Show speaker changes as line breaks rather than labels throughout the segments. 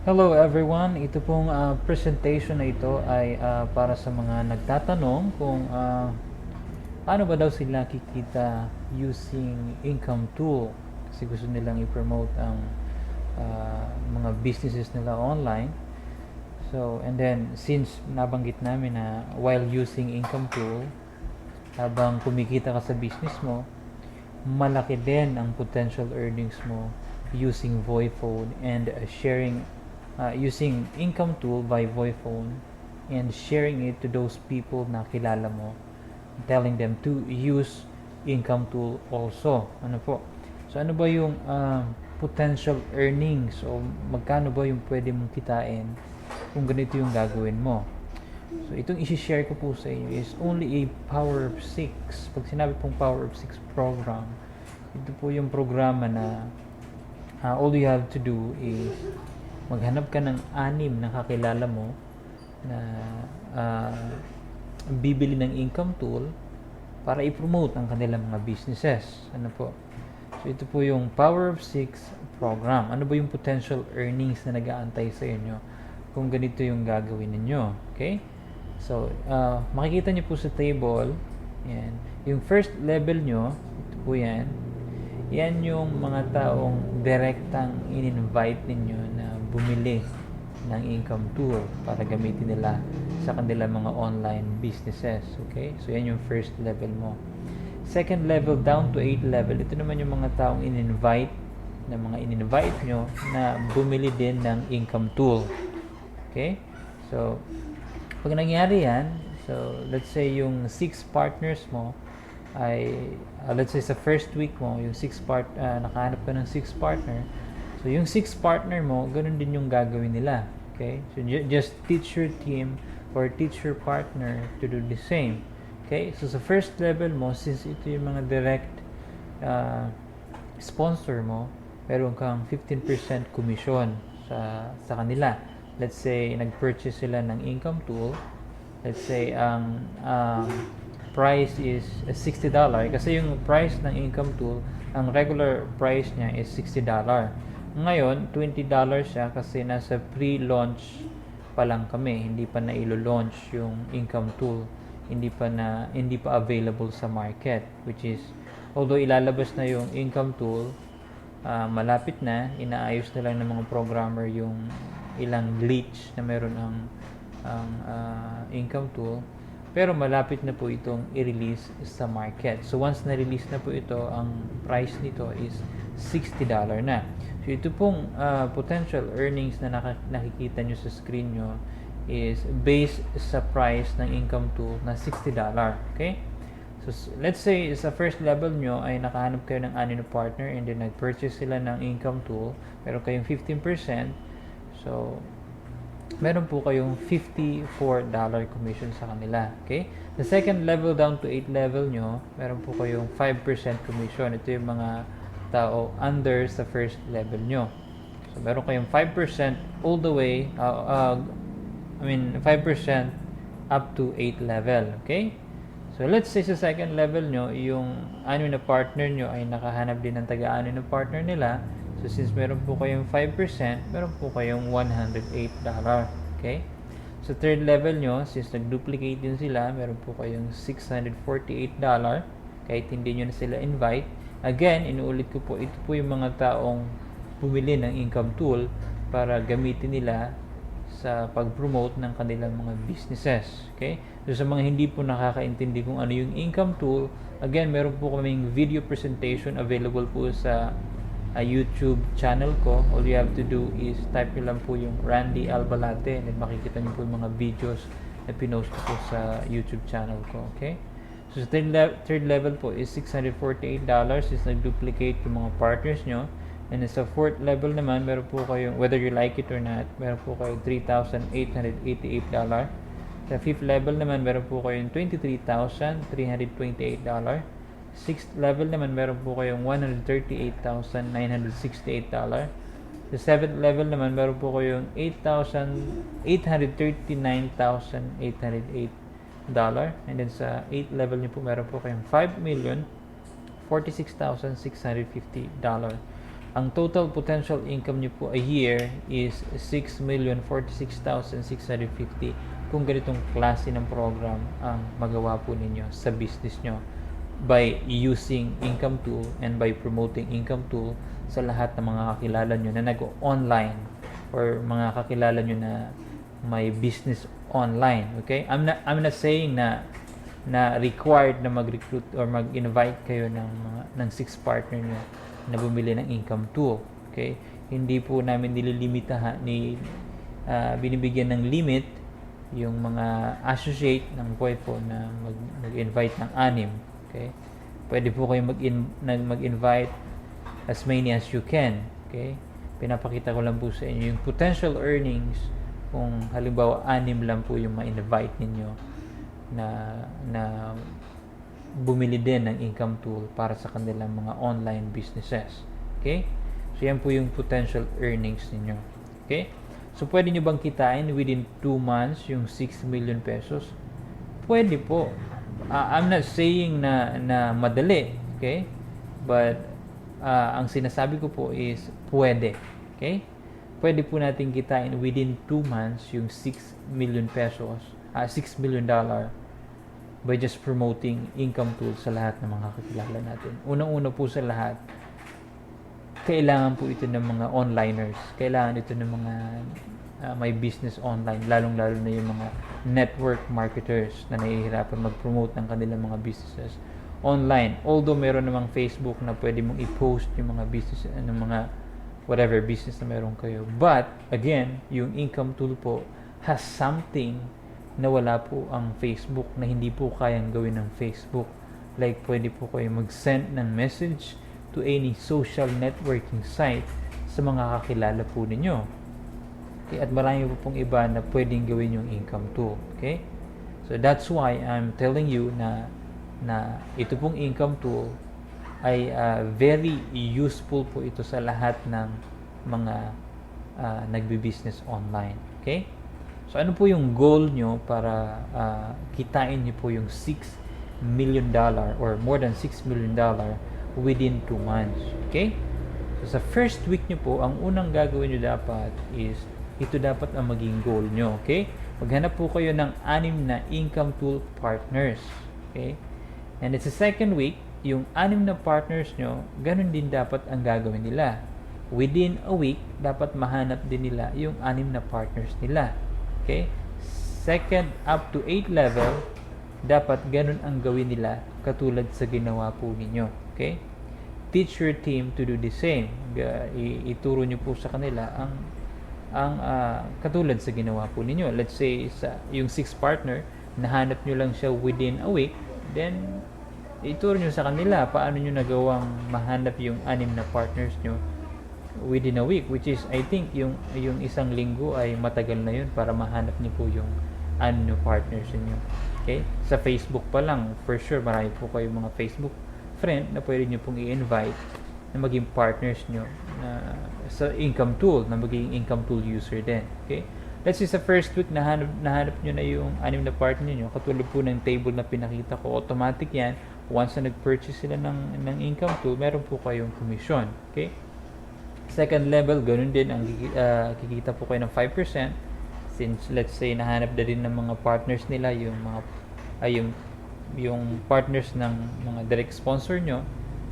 Hello everyone, ito pong presentation na ito ay para sa mga nagtatanong kung paano ba daw sila kikita using income tool kasi gusto nilang i-promote ang mga businesses nila online. So, and then since nabanggit namin na while using income tool, habang kumikita ka sa business mo, malaki din ang potential earnings mo using Voiphone and using income tool by Voiphone and sharing it to those people na kilala mo, telling them to use income tool also. Ano po? So ano ba yung potential earnings o magkano ba yung pwede mong kitain kung ganito yung gagawin mo? So, itong isi-share ko po sa inyo is only a Power of 6. Pag sinabi pong Power of 6 program, ito po yung programa na all you have to do is maghanap ka ng 6 na kakilala mo na bibili ng income tool para i-promote ang kanilang mga businesses. Ano po? So, ito po yung Power of 6 program. Ano ba yung potential earnings na nag-aantay sa inyo kung ganito yung gagawin ninyo? Okay? So, makikita niyo po sa table, yan. Yung first level nyo, ito po yan. Yan yung mga taong direktang in-invite ninyo na bumili ng income tool para gamitin nila sa kanilang mga online businesses. Okay? So, yan yung first level mo. Second level down to 8 level, ito naman yung mga taong in-invite nyo na bumili din ng income tool. Okay? So, pag nangyari yan, so let's say yung 6 partners mo ay, let's say sa first week mo, yung nakahanap ka ng 6 partner. So yung 6 partner mo, ganun din yung gagawin nila. Okay? So just teach your team or teach your partner to do the same. Okay? So sa first level mo, since ito yung mga direct sponsor mo, meron kang 15% commission sa kanila. Let's say nag-purchase sila ng income tool, let's say ang price is $60 kasi yung price ng income tool, ang regular price niya is $60. Ngayon, $20 siya kasi nasa pre-launch pa lang kami, hindi pa na ilo-launch yung income tool, hindi pa available sa market, which is although ilalabas na yung income tool, malapit na, inaayos na lang ng mga programmer yung ilang glitch na meron ang income tool, pero malapit na po itong i-release sa market. So once na-release na po ito, ang price nito is $60 na. So ito pong potential earnings na nakikita nyo sa screen nyo is based sa price ng income tool na $60. Okay? So let's say sa first level nyo ay nakahanap kayo ng 6 na partner and then nag-purchase sila ng income tool, meron kayong 15%. So, meron po kayong $54 commission sa kanila. Okay? The second level down to 8 level nyo, meron po kayong 5% commission. Ito yung mga tao under sa first level nyo. So, meron kayong 5% all the way, 5% up to 8 level. Okay? So, let's say sa second level nyo, yung 6 na partner nyo ay nakahanap din ng taga-6 na partner nila. So, since meron po kayong 5%, meron po kayong $108. Okay? So, third level nyo, since nag-duplicate din sila, meron po kayong $648. Kahit hindi nyo na sila invite. Again, inuulit ko po, ito po yung mga taong bumili ng income tool para gamitin nila sa pag-promote ng kanilang mga businesses. Okay? So, sa mga hindi po nakakaintindi kung ano yung income tool, again, meron po kaming video presentation available po sa YouTube channel ko. All you have to do is type nyo lang po yung Randy Albalate and then makikita nyo po yung mga videos na pinost ko po sa YouTube channel ko. Okay? So, sa third level po is $648 is nag-duplicate yung mga partners nyo. And sa fourth level naman, meron po kayong, whether you like it or not, meron po kayong $3,888. Sa fifth level naman, meron po kayong $23,328. Sixth level naman, meron po kayong $138,968. Sa seventh level naman, meron po kayong $839,808. And then sa 8th level nyo po, meron po kayong $5,046,650. Ang total potential income nyo po a year is 6,046,650 kung ganitong klase ng program ang magawa po ninyo sa business nyo by using income tool and by promoting income tool sa lahat ng mga kakilala nyo na nag-online or mga kakilala nyo na may business online. Okay? I'm not saying na required na mag-recruit or mag-invite kayo ng 6 partner nyo na bumili ng income tool. Okay? Hindi po namin nililimitahan binibigyan ng limit yung mga associate ng POEPO na mag-invite ng 6. Okay? Pwede po kayo mag-invite as many as you can. Okay? Pinapakita ko lang po sa inyo yung potential earnings kung halimbawa 6 lang po yung ma-invite ninyo na bumili din ng income tool para sa kanilang mga online businesses. Okay? So, yan po yung potential earnings ninyo. Okay? So, pwede nyo bang kitain within 2 months yung 6 million pesos? Pwede po. I'm not saying na madali. Okay? But, ang sinasabi ko po is pwede. Okay? Pwede po natin kitain within 2 months yung 6 million pesos, $6 million by just promoting income tools sa lahat ng mga kakilala natin. Unang-una po sa lahat, kailangan po ito ng mga onliners. Kailangan ito ng mga may business online, lalong-lalo na yung mga network marketers na nahihirapan mag-promote ng kanilang mga businesses online. Although meron namang Facebook na pwede mong i-post yung mga business, mga whatever business na meron kayo. But, again, yung income tool po has something na wala po ang Facebook, na hindi po kayang gawin ng Facebook. Like, pwede po kayo mag-send ng message to any social networking site sa mga kakilala po ninyo. Okay? At marami po pong iba na pwedeng gawin yung income tool. Okay? So, that's why I'm telling you na ito pong income tool ay very useful po ito sa lahat ng mga nagbi-business online. Okay? So, ano po yung goal nyo para kitain nyo po yung $6 million or more than $6 million within 2 months? Okay? So, sa first week nyo po, ang unang gagawin nyo dapat is, ito dapat ang maging goal nyo. Okay? Maghanap po kayo ng 6 na income tool partners. Okay? And it's the second week, yung 6 na partners nyo, ganun din dapat ang gagawin nila. Within a week, dapat mahanap din nila yung 6 na partners nila. Okay? Second up to 8 level, dapat ganun ang gawin nila katulad sa ginawa po ninyo. Okay? Teach your team to do the same. Ituro nyo po sa kanila ang katulad sa ginawa po ninyo. Let's say yung 6 partner, nahanap nyo lang siya within a week, then ituro nyo sa kanila paano nyo nagawang mahanap yung 6 na partners nyo within a week, which is I think yung 1 linggo ay matagal na yun para mahanap niyo po yung 6 na partners niyo. Okay? Sa Facebook pa lang, for sure marami po kayong mga Facebook friend na pwede niyo pong i-invite na maging partners niyo na sa income tool, na maging income tool user din. Okay? Let's say sa first week nahanap niyo na yung 6 na partner niyo, katulad po ng table na pinakita ko, automatic yan. Once na nag-purchase sila ng income tool, meron po kayong commission. Okay? Second level, ganun din, ang kikita po kayo ng 5%, since let's say nahanap na din ng mga partners nila yung yung partners ng mga direct sponsor nyo.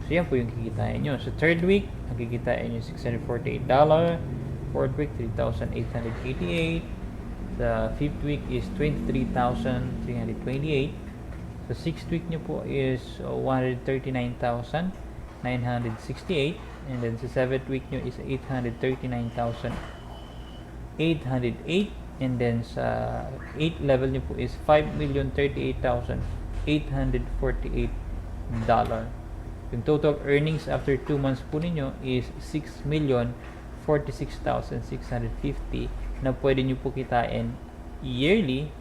So yan po yung kikitain nyo. So third week, ang kikitain nyo $648. Fourth week, $3,888. The fifth week is $23,328. The sixth week nyo po is $139,968. And then sa 7th week nyo is 839,808. And then sa 8th level nyo po is $5,038,848. Yung total earnings after 2 months po ninyo is $6,046,650 na pwede nyo po kitain yearly,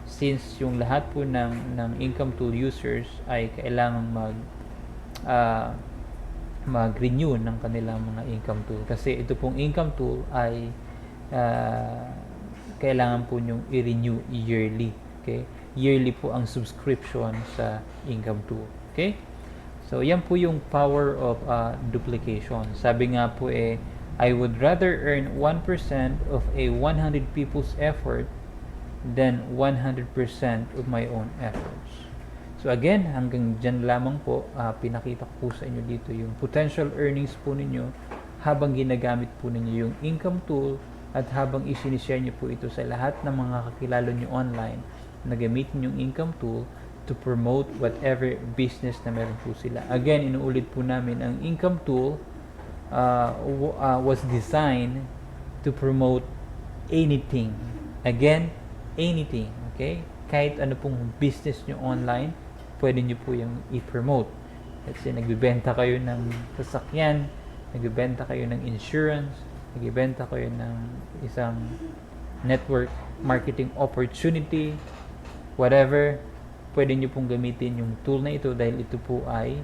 since yung lahat po ng income tool users ay kailangang mag-renew ng kanilang mga income tool, kasi ito pong income tool ay kailangan po nyong i-renew yearly. Okay? Yearly po ang subscription sa income tool. Okay? So, yan po yung power of duplication. Sabi nga po I would rather earn 1% of a 100 people's effort than 100% of my own efforts. So again, hanggang dyan lamang po, pinakita ko po sa inyo dito yung potential earnings po ninyo habang ginagamit po ninyo yung income tool at habang isinishare nyo po ito sa lahat ng mga kakilala nyo online na gamitin yung income tool to promote whatever business na meron po sila. Again, inuulit po namin, ang income tool was designed to promote anything. Again, anything. Okay? Kahit ano pong business nyo online, pwede nyo po yung i-promote. Let's say, nagbibenta kayo ng sasakyan, nagbibenta kayo ng insurance, nagbibenta kayo ng isang network marketing opportunity, whatever, pwede nyo pong gamitin yung tool na ito dahil ito po ay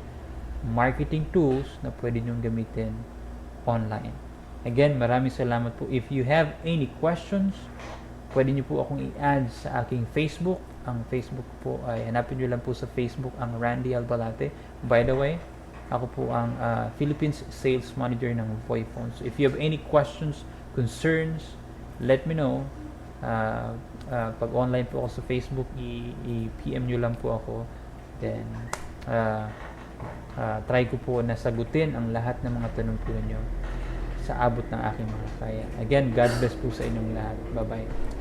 marketing tools na pwede nyo gamitin online. Again, maraming salamat po. If you have any questions, pwede nyo po akong i-add sa aking Facebook. Ang Facebook po ay hanapin nyo lang po sa Facebook ang Randy Albalate. By the way, ako po ang Philippines Sales Manager ng Voiphone. So if you have any questions, concerns, let me know. Pag online po ako sa Facebook, i-PM nyo lang po ako. Then, try ko po na sagutin ang lahat ng mga tanong po ninyo sa abot ng aking mga kaya. Again, God bless po sa inyong lahat. Bye-bye.